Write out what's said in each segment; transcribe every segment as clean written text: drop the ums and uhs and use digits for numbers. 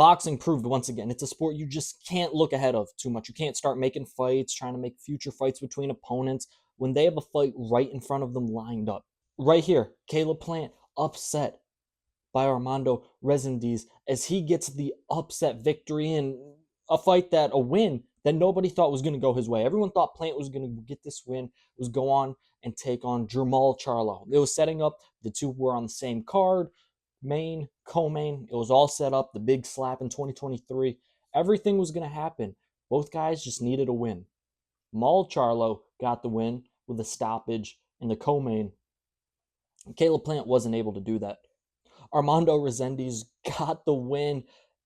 Boxing proved once again, it's a sport you just can't look ahead of too much. You can't start making fights, trying to make future fights between opponents when they have a fight right in front of them lined up. Right here, Caleb Plant upset by Armando Resendiz as he gets the upset victory in a win that nobody thought was going to go his way. Everyone thought Plant was going to get this win, was go on and take on Jermall Charlo. It was setting up, the two were on the same card, main, co-main. It was all set up, the big slap in 2023. Everything was going to happen. Both guys just needed a win. Mal Charlo got the win with a stoppage in the co-main. Caleb Plant wasn't able to do that. Armando Resendiz got the win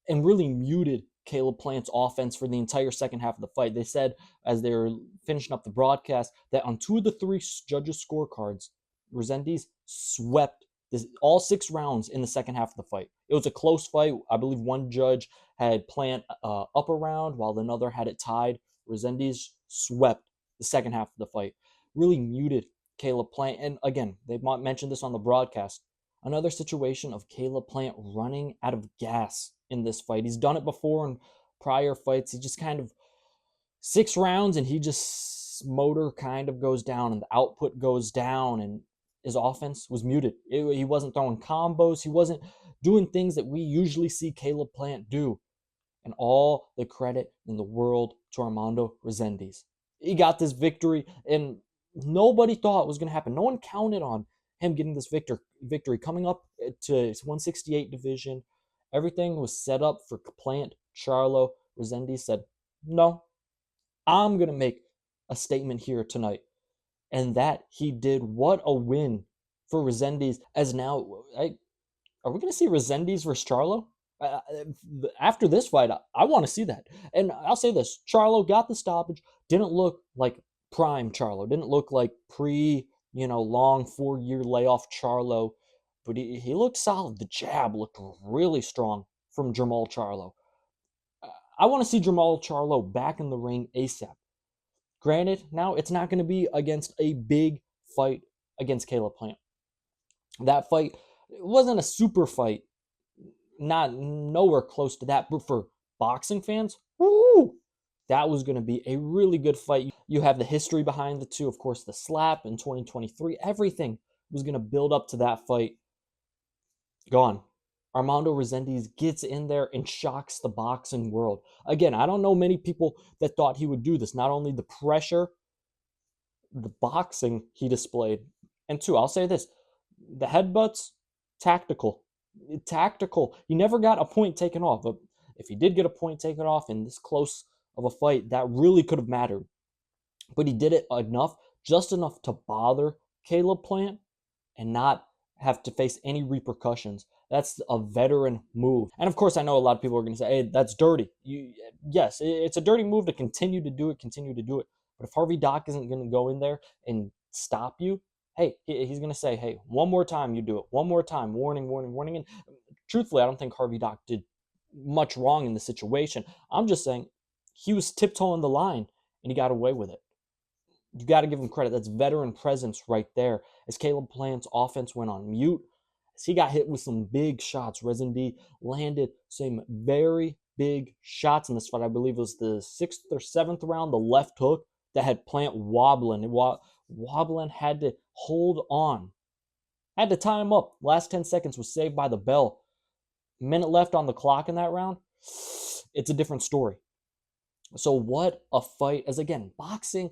and really muted Caleb Plant's offense for the entire second half of the fight. They said, as they were finishing up the broadcast, that on 2 of the 3 judges' scorecards, Resendiz swept all 6 rounds in the second half of the fight. It was a close fight. I believe one judge had Plant up a round while another had it tied. Resendiz swept the second half of the fight. Really muted Caleb Plant. And again, they mentioned this on the broadcast. Another situation of Caleb Plant running out of gas in this fight. He's done it before in prior fights. He just kind of 6 rounds and motor kind of goes down and the output goes down and his offense was muted. He wasn't throwing combos. He wasn't doing things that we usually see Caleb Plant do. And all the credit in the world to Armando Resendiz. He got this victory and nobody thought it was going to happen. No one counted on him getting this victory coming up to his 168 division. Everything was set up for Plant. Charlo. Resendiz said, no, I'm going to make a statement here tonight. And that he did. What a win for Resendiz. As now, are we going to see Resendiz versus Charlo? After this fight, I want to see that. And I'll say this, Charlo got the stoppage, didn't look like prime Charlo, didn't look like long 4-year layoff Charlo, but he looked solid. The jab looked really strong from Jermall Charlo. I want to see Jermall Charlo back in the ring ASAP. Granted, now it's not going to be against a big fight against Caleb Plant. That fight wasn't a super fight, nowhere close to that, but for boxing fans, woo, that was going to be a really good fight. You have the history behind the two, of course, the slap in 2023. Everything was going to build up to that fight. Gone. Armando Resendiz gets in there and shocks the boxing world. Again, I don't know many people that thought he would do this. Not only the pressure, the boxing he displayed, and 2, I'll say this, the headbutts, tactical. He never got a point taken off. But if he did get a point taken off in this close of a fight, that really could have mattered. But he did it just enough to bother Caleb Plant and not have to face any repercussions. That's a veteran move. And of course, I know a lot of people are going to say, hey, that's dirty. Yes, it's a dirty move to continue to do it. But if Harvey Dock isn't going to go in there and stop you, hey, he's going to say, hey, one more time you do it. One more time. Warning. And truthfully, I don't think Harvey Dock did much wrong in the situation. I'm just saying he was tiptoeing the line and he got away with it. You got to give him credit. That's veteran presence right there. As Caleb Plant's offense went on mute, as he got hit with some big shots, Resendiz landed some very big shots in this fight. I believe it was the 6th or 7th round, the left hook that had Plant wobbling. Wobbling, had to hold on. Had to tie him up. Last 10 seconds was saved by the bell. Minute left on the clock in that round. It's a different story. So what a fight. As again, boxing,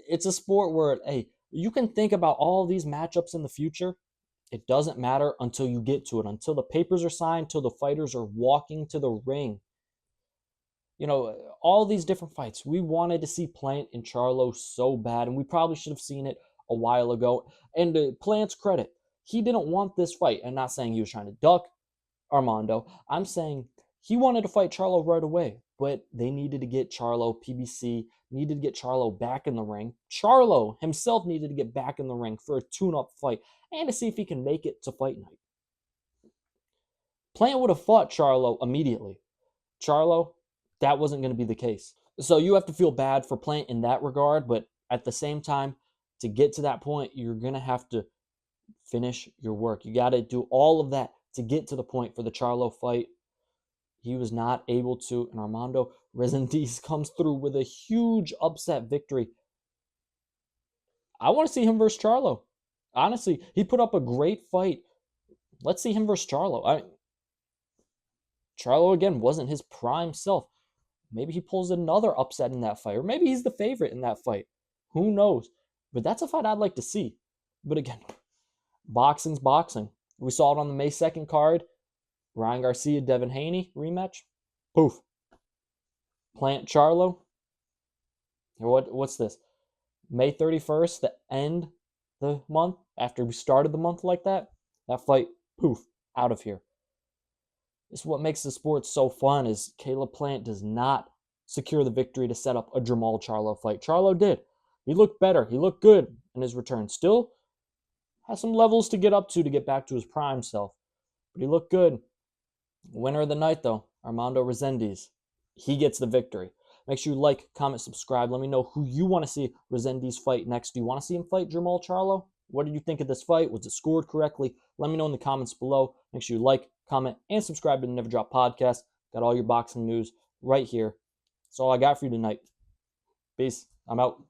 it's a sport where, hey, you can think about all these matchups in the future. It doesn't matter until you get to it, until the papers are signed, until the fighters are walking to the ring. All these different fights. We wanted to see Plant and Charlo so bad, and we probably should have seen it a while ago. And to Plant's credit, he didn't want this fight. I'm not saying he was trying to duck Armando. I'm saying he wanted to fight Charlo right away, but they needed to get Charlo, PBC, needed to get Charlo back in the ring. Charlo himself needed to get back in the ring for a tune-up fight and to see if he can make it to fight night. Plant would have fought Charlo immediately. Charlo, that wasn't going to be the case. So you have to feel bad for Plant in that regard, but at the same time, to get to that point, you're going to have to finish your work. You got to do all of that to get to the point for the Charlo fight. he was not able to, and Armando Resendiz comes through with a huge upset victory. I want to see him versus Charlo. Honestly, he put up a great fight. Let's see him versus Charlo. Charlo, again, wasn't his prime self. Maybe he pulls another upset in that fight, or maybe he's the favorite in that fight. Who knows? But that's a fight I'd like to see. But again, boxing's boxing. We saw it on the May 2nd card. Ryan Garcia, Devin Haney rematch. Poof. Plant Charlo. What's this? May 31st, the end the month, after we started the month like that, that fight, poof, out of here. This is what makes the sport so fun, is Caleb Plant does not secure the victory to set up a Jermall Charlo fight. Charlo did. He looked better. He looked good in his return. Still has some levels to get up to get back to his prime self. But he looked good. Winner of the night, though, Armando Resendiz. He gets the victory. Make sure you like, comment, subscribe. Let me know who you want to see Resendiz fight next. Do you want to see him fight Jermall Charlo? What did you think of this fight? Was it scored correctly? Let me know in the comments below. Make sure you like, comment, and subscribe to the Never Drop Podcast. Got all your boxing news right here. That's all I got for you tonight. Peace. I'm out.